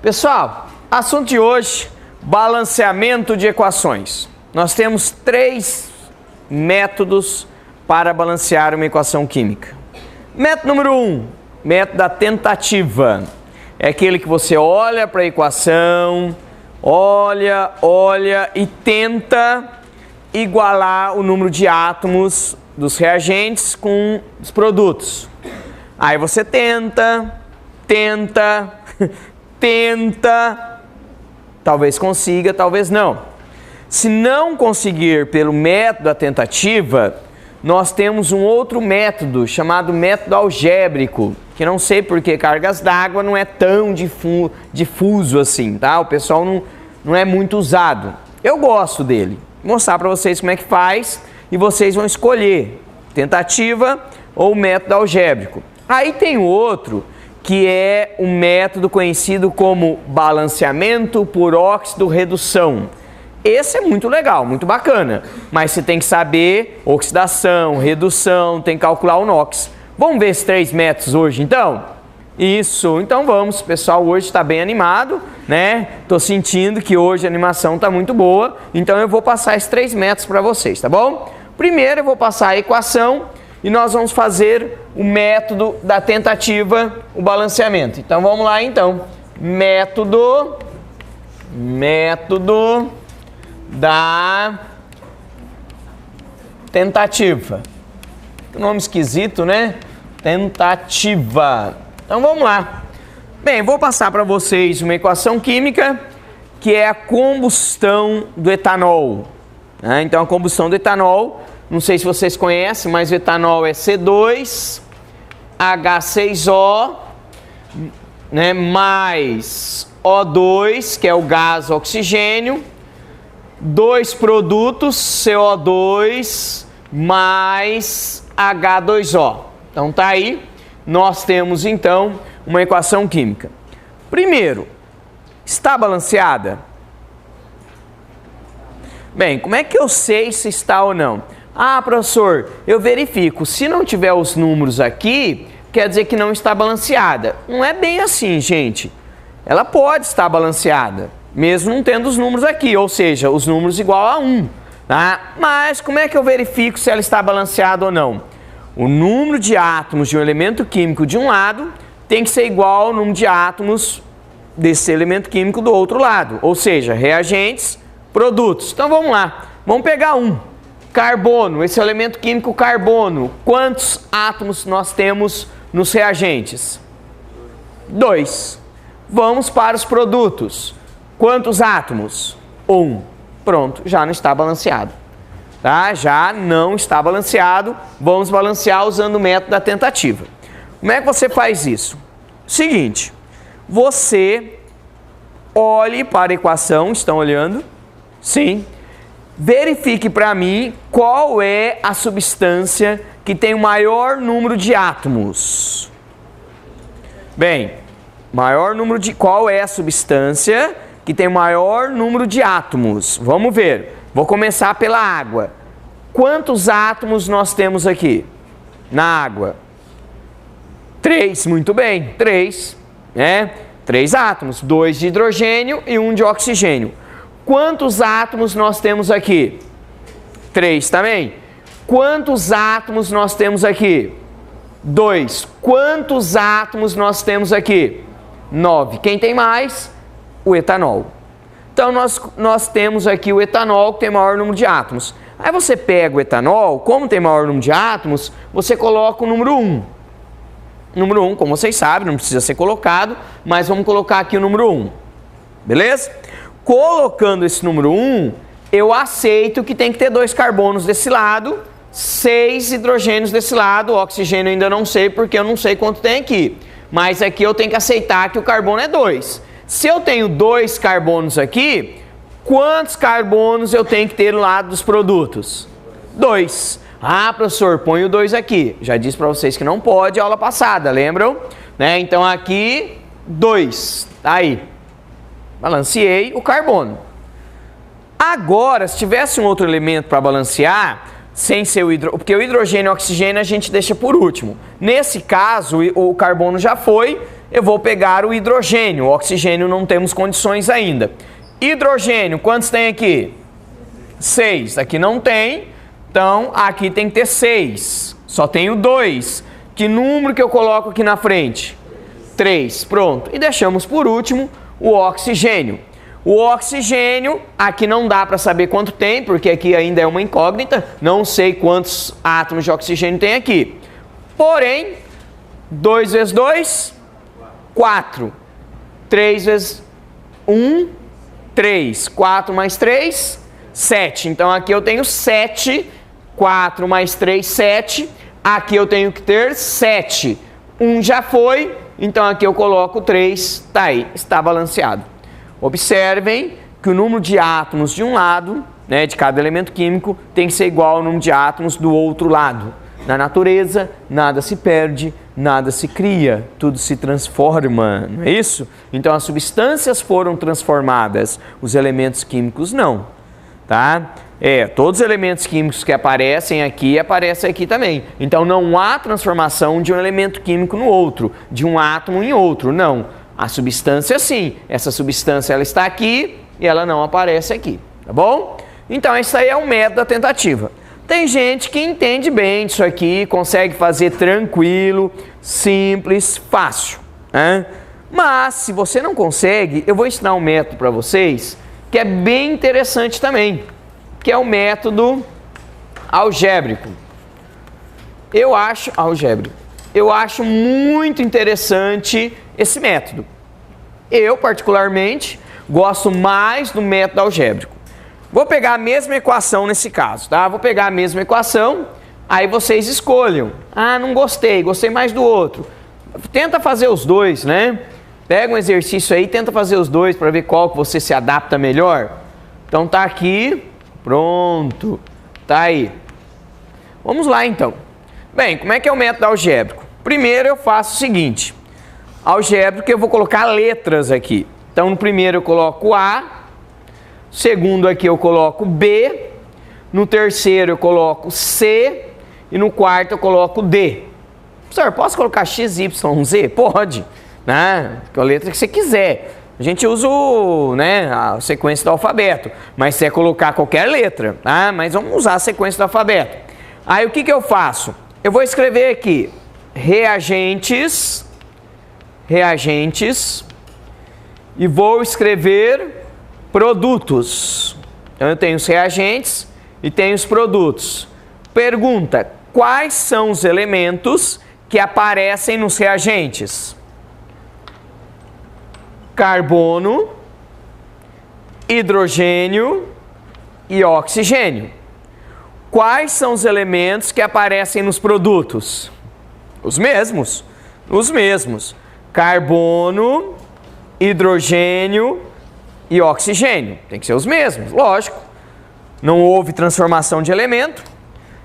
Pessoal, assunto de hoje, balanceamento de equações. Nós temos 3 métodos para balancear uma equação química. Método número 1, método da tentativa. É aquele que você olha para a equação, olha e tenta igualar o número de átomos dos reagentes com os produtos. Aí você tenta, talvez consiga, talvez não. Se não conseguir pelo método da tentativa, nós temos um outro método chamado método algébrico, que não sei porque cargas d'água não é tão difuso assim, tá? O pessoal não é muito usado. Eu gosto dele. Vou mostrar para vocês como é que faz e vocês vão escolher tentativa ou método algébrico. Aí tem outro que é um método conhecido como balanceamento por óxido-redução. Esse é muito legal, muito bacana, mas você tem que saber oxidação, redução, tem que calcular o NOx. Vamos ver esses 3 métodos hoje então? Isso, então vamos, o pessoal hoje está bem animado, né? Tô sentindo que hoje a animação está muito boa, então eu vou passar esses 3 métodos para vocês, tá bom? Primeiro eu vou passar a equação e nós vamos fazer o método da tentativa, o balanceamento. Então vamos lá então, método da tentativa. Que nome esquisito, né? Tentativa. Então vamos lá. Bem, vou passar para vocês uma equação química que é a combustão do etanol. Então a combustão do etanol, não sei se vocês conhecem, mas o etanol é C2H6O, né, mais O2, que é o gás oxigênio, 2 produtos, CO2 mais H2O. Então tá aí, nós temos então uma equação química. Primeiro, está balanceada? Bem, como é que eu sei se está ou não? Ah, professor, eu verifico. Se não tiver os números aqui, quer dizer que não está balanceada. Não é bem assim, gente. Ela pode estar balanceada, mesmo não tendo os números aqui, ou seja, os números igual a 1. Tá? Mas como é que eu verifico se ela está balanceada ou não? O número de átomos de um elemento químico de um lado tem que ser igual ao número de átomos desse elemento químico do outro lado, ou seja, reagentes, produtos. Então vamos lá, vamos pegar carbono, esse elemento químico carbono. Quantos átomos nós temos nos reagentes? 2. Vamos para os produtos. Quantos átomos? 1. Pronto, já não está balanceado. Tá? Já não está balanceado. Vamos balancear usando o método da tentativa. Como é que você faz isso? Seguinte, você olhe para a equação, estão olhando? Sim. Verifique para mim qual é a substância que tem o maior número de átomos. Bem, qual é a substância que tem o maior número de átomos? Vamos ver. Vou começar pela água. Quantos átomos nós temos aqui na água? 3, muito bem, 3, né? 3 átomos, 2 de hidrogênio e 1 de oxigênio. Quantos átomos nós temos aqui? 3 também. Quantos átomos nós temos aqui? 2. Quantos átomos nós temos aqui? 9. Quem tem mais? O etanol. Então nós temos aqui o etanol que tem maior número de átomos. Aí você pega o etanol, como tem maior número de átomos, você coloca o número 1. Número 1, como vocês sabem, não precisa ser colocado, mas vamos colocar aqui o número 1. Beleza? Colocando esse número 1, eu aceito que tem que ter 2 carbonos desse lado, 6 hidrogênios desse lado, o oxigênio ainda não sei porque eu não sei quanto tem aqui. Mas aqui eu tenho que aceitar que o carbono é 2. Se eu tenho 2 carbonos aqui, quantos carbonos eu tenho que ter no lado dos produtos? 2. Ah, professor, põe o 2 aqui. Já disse para vocês que não pode, aula passada, lembram? Né? Então aqui, 2. Tá aí. Balanceei o carbono. Agora, se tivesse um outro elemento para balancear, sem ser o hidrogênio, porque o hidrogênio e o oxigênio a gente deixa por último. Nesse caso, o carbono já foi eu vou pegar o hidrogênio. O oxigênio não temos condições ainda. Hidrogênio, quantos tem aqui? 6. Aqui não tem, então aqui tem que ter 6. Só tenho 2. Que número que eu coloco aqui na frente? 3. Pronto. E deixamos por último o oxigênio. O oxigênio, aqui não dá para saber quanto tem, porque aqui ainda é uma incógnita. Não sei quantos átomos de oxigênio tem aqui. Porém, 2 vezes 2, 4. 3 vezes 1, 3. 4 mais 3, 7. Então aqui eu tenho 7. 4 mais 3, 7. Aqui eu tenho que ter 7. 1 já foi, então aqui eu coloco 3. Tá aí, está balanceado. Observem que o número de átomos de um lado, né, de cada elemento químico, tem que ser igual ao número de átomos do outro lado. Na natureza, nada se perde, nada se cria, tudo se transforma, não é isso? Então as substâncias foram transformadas, os elementos químicos não, tá? Todos os elementos químicos que aparecem aqui também. Então não há transformação de um elemento químico no outro, de um átomo em outro, não. A substância sim, essa substância ela está aqui e ela não aparece aqui, tá bom? Então esse aí é o método da tentativa. Tem gente que entende bem disso aqui, consegue fazer tranquilo, simples, fácil, né? Mas se você não consegue, eu vou ensinar um método para vocês que é bem interessante também, que é o método algébrico. Eu acho muito interessante esse método. Eu, particularmente, gosto mais do método algébrico. Vou pegar a mesma equação nesse caso, tá? Vou pegar a mesma equação, aí vocês escolham. Ah, não gostei, gostei mais do outro. Tenta fazer os dois, né? Pega um exercício aí, tenta fazer os dois para ver qual que você se adapta melhor. Então tá aqui, pronto, tá aí. Vamos lá então. Bem, como é que é o método algébrico? Primeiro eu faço o seguinte, algébrico eu vou colocar letras aqui. Então no primeiro eu coloco A, segundo aqui eu coloco B, no terceiro eu coloco C e no quarto eu coloco D. Professor, posso colocar X, Y, Z? Pode, né? Com a letra que você quiser. A gente usa a sequência do alfabeto, mas você colocar qualquer letra, tá? Mas vamos usar a sequência do alfabeto. Aí o que eu faço? Eu vou escrever aqui reagentes, e vou escrever produtos. Então eu tenho os reagentes e tenho os produtos. Pergunta, quais são os elementos que aparecem nos reagentes? Carbono, hidrogênio e oxigênio. Quais são os elementos que aparecem nos produtos? Os mesmos. Carbono, hidrogênio e oxigênio. Tem que ser os mesmos, lógico. Não houve transformação de elemento.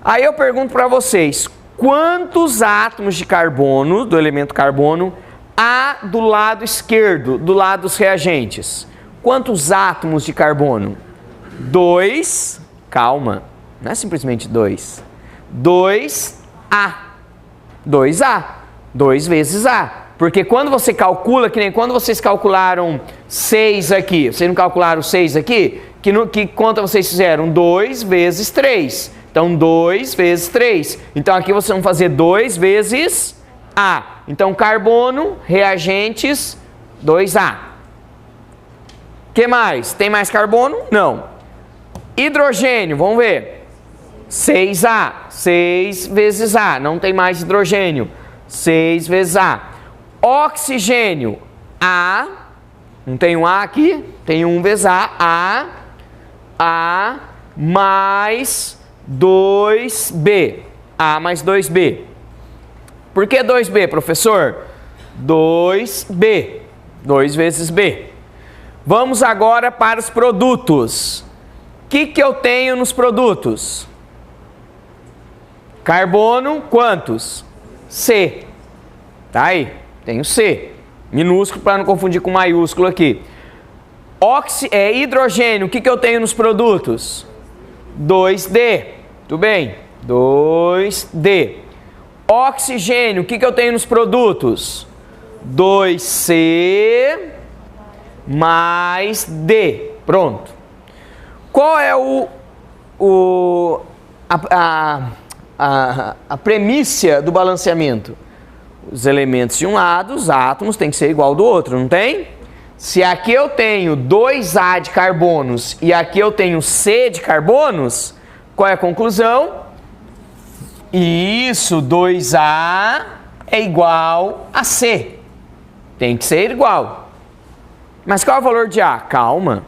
Aí eu pergunto para vocês, quantos átomos de carbono, do elemento carbono, há do lado esquerdo, do lado dos reagentes? Quantos átomos de carbono? 2, calma, não é simplesmente 2. 2A. 2A. 2 vezes A. Porque quando você calcula, que nem quando vocês calcularam 6 aqui, vocês não calcularam 6 aqui? Que conta vocês fizeram? 2 vezes 3. Então 2 vezes 3. Então aqui vocês vão fazer 2 vezes A. Então carbono, reagentes, 2A. Que mais? Tem mais carbono? Não. Hidrogênio, vamos ver. 6A. 6 vezes A. Não tem mais hidrogênio. 6 vezes A. Oxigênio, A. Não tem um A aqui? Tem 1 vezes A. A mais 2B. A mais 2B. Por que 2B, professor? 2B. 2 vezes B. Vamos agora para os produtos. O que eu tenho nos produtos? Carbono, quantos? C. Tá aí, tenho C. Minúsculo para não confundir com maiúsculo aqui. Hidrogênio, o que eu tenho nos produtos? 2D. Tudo bem? 2D. Oxigênio, o que eu tenho nos produtos? 2C mais D. Pronto. Qual é a premissa do balanceamento? Os elementos de um lado, os átomos, tem que ser igual ao do outro, não tem? Se aqui eu tenho 2A de carbonos e aqui eu tenho C de carbonos, qual é a conclusão? Isso, 2A é igual a C. Tem que ser igual. Mas qual é o valor de A? Calma.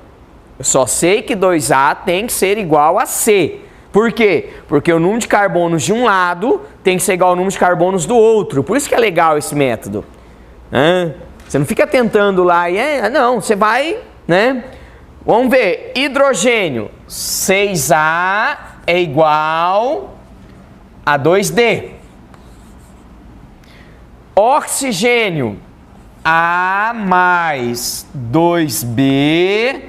Eu só sei que 2A tem que ser igual a C. Por quê? Porque o número de carbonos de um lado tem que ser igual ao número de carbonos do outro. Por isso que é legal esse método. Você não fica tentando lá e... não, você vai, né? Vamos ver. Hidrogênio. 6A é igual a 2D. Oxigênio. A mais 2B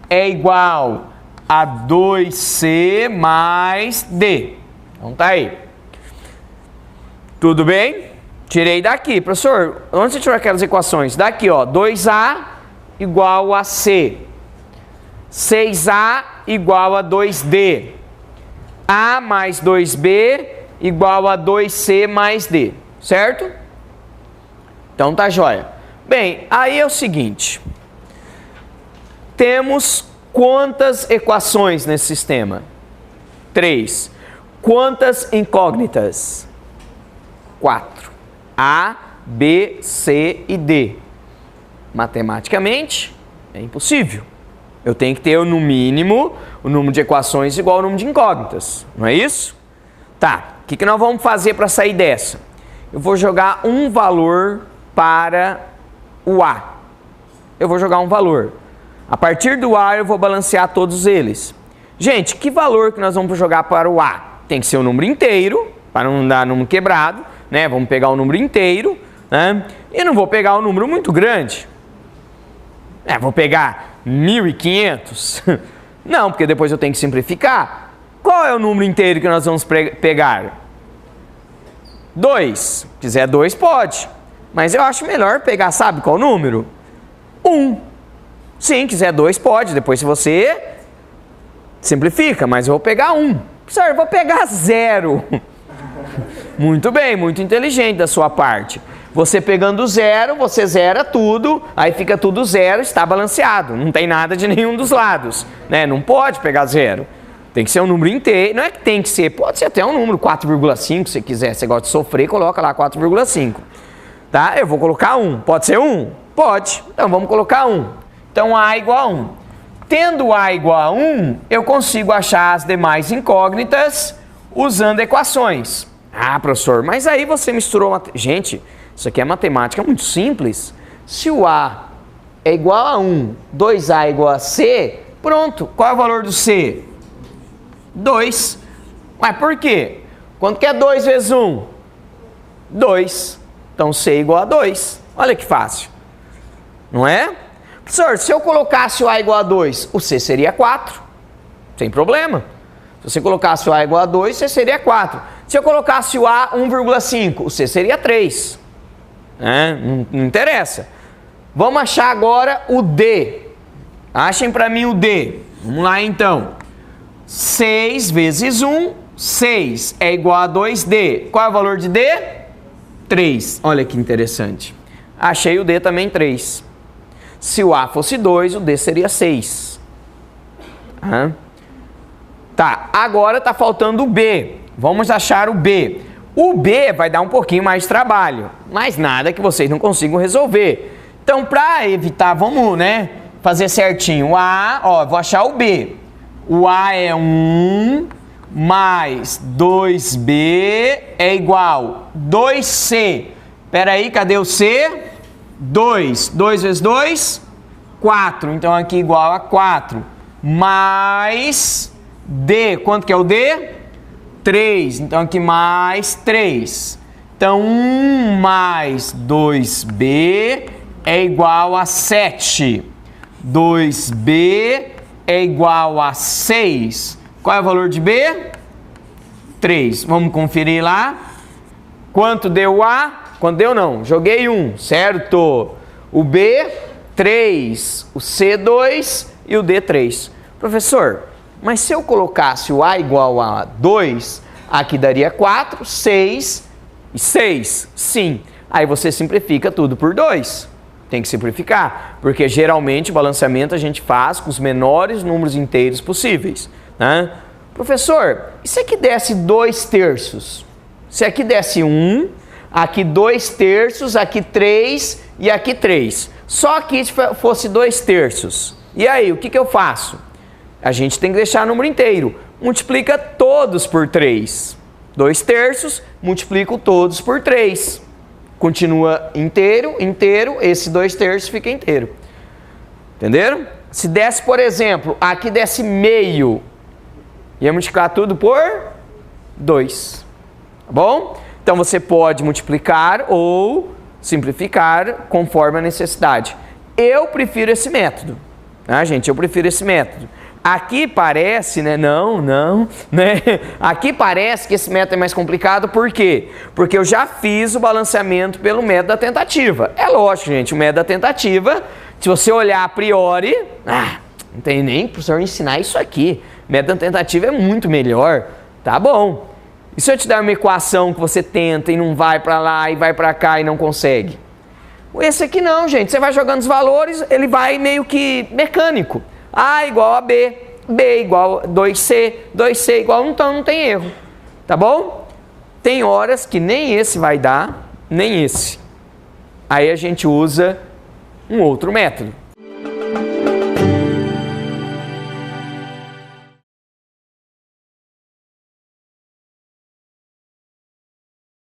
é igual a 2C mais D. Então tá aí. Tudo bem? Tirei daqui. Professor, onde você tirou aquelas equações? Daqui, ó. 2A igual a C. 6A igual a 2D. A mais 2B igual a 2C mais D. Certo? Então tá jóia. Bem, aí é o seguinte. Temos quantas equações nesse sistema? 3. Quantas incógnitas? 4. A, B, C e D. Matematicamente, é impossível. Eu tenho que ter, no mínimo, o número de equações igual ao número de incógnitas. Não é isso? Tá. O que nós vamos fazer para sair dessa? Eu vou jogar um valor para o A. Eu vou jogar um valor. A partir do A, eu vou balancear todos eles. Gente, que valor que nós vamos jogar para o A? Tem que ser um número inteiro, para não dar número quebrado, né? Vamos pegar o número inteiro, né? E não vou pegar um número muito grande. Vou pegar 1.500. Não, porque depois eu tenho que simplificar. Qual é o número inteiro que nós vamos pegar? 2. Se quiser 2, pode. Mas eu acho melhor pegar, sabe qual número? 1. Sim, quiser 2, pode. Depois, se você simplifica, mas eu vou pegar 1. Professor, eu vou pegar 0. Muito bem, muito inteligente da sua parte. Você pegando 0, você zera tudo, aí fica tudo 0, está balanceado. Não tem nada de nenhum dos lados, né? Não pode pegar 0. Tem que ser um número inteiro. Não é que tem que ser, pode ser até um número 4,5 se quiser. Você gosta de sofrer, coloca lá 4,5. Tá? Eu vou colocar 1. Pode ser 1? Pode. Então vamos colocar 1. Então A igual a 1. Tendo A igual a 1, eu consigo achar as demais incógnitas usando equações. Ah, professor, mas aí você misturou... Gente, isso aqui é matemática muito simples. Se o A é igual a 1, 2A é igual a C, pronto. Qual é o valor do C? 2. Mas por quê? Quanto que é 2 vezes 1? 2. Então C é igual a 2. Olha que fácil. Não é? Professor, se eu colocasse o A igual a 2, o C seria 4. Sem problema. Se você colocasse o A igual a 2, C seria 4. Se eu colocasse o A 1,5, o C seria 3. Não interessa. Vamos achar agora o D. Achem para mim o D. Vamos lá então. 6 vezes 1, 6 é igual a 2D. Qual é o valor de D? 3. Olha que interessante. Achei o D também 3. Se o A fosse 2, o D seria 6. Tá, agora está faltando o B. Vamos achar o B. O B vai dar um pouquinho mais de trabalho, mas nada que vocês não consigam resolver. Então, para evitar, vamos, fazer certinho. O A, vou achar o B. O A é 1 mais 2B é igual 2C. Espera aí, cadê o C? 2. 2 vezes 2? 4. Então, aqui igual a 4. Mais D. Quanto que é o D? 3. Então, aqui mais 3. Então, 1 mais 2B é igual a 7. 2B é igual a 6. Qual é o valor de B? 3. Vamos conferir lá. Quanto deu A? Quando deu, não. Joguei 1, certo? O B, 3. O C, 2. E o D, 3. Professor, mas se eu colocasse o A igual a 2, aqui daria 4, 6 e 6. Sim. Aí você simplifica tudo por 2. Tem que simplificar, porque geralmente o balanceamento a gente faz com os menores números inteiros possíveis, né? Professor, e se aqui desse 2/3? Se aqui desse 1, aqui 2/3, aqui 3 e aqui 3. Só aqui se fosse 2/3. E aí, o que eu faço? A gente tem que deixar o número inteiro. Multiplica todos por 3. 2/3, multiplico todos por 3. Continua inteiro, inteiro, esse 2/3 fica inteiro. Entenderam? Se desse, por exemplo, aqui desse meio, ia multiplicar tudo por 2. Tá bom? Então você pode multiplicar ou simplificar conforme a necessidade. Eu prefiro esse método. Tá, gente? Eu prefiro esse método. Aqui parece, né? Não, né? Aqui parece que esse método é mais complicado, por quê? Porque eu já fiz o balanceamento pelo método da tentativa. É lógico, gente, o método da tentativa, se você olhar a priori, não tem nem para o professor ensinar isso aqui. O método da tentativa é muito melhor, tá bom. E se eu te dar uma equação que você tenta e não vai para lá e vai para cá e não consegue? Esse aqui não, gente, você vai jogando os valores, ele vai meio que mecânico. A igual a B, B igual a 2C, 2C igual a 1, então não tem erro, tá bom? Tem horas que nem esse vai dar, nem esse. Aí a gente usa um outro método.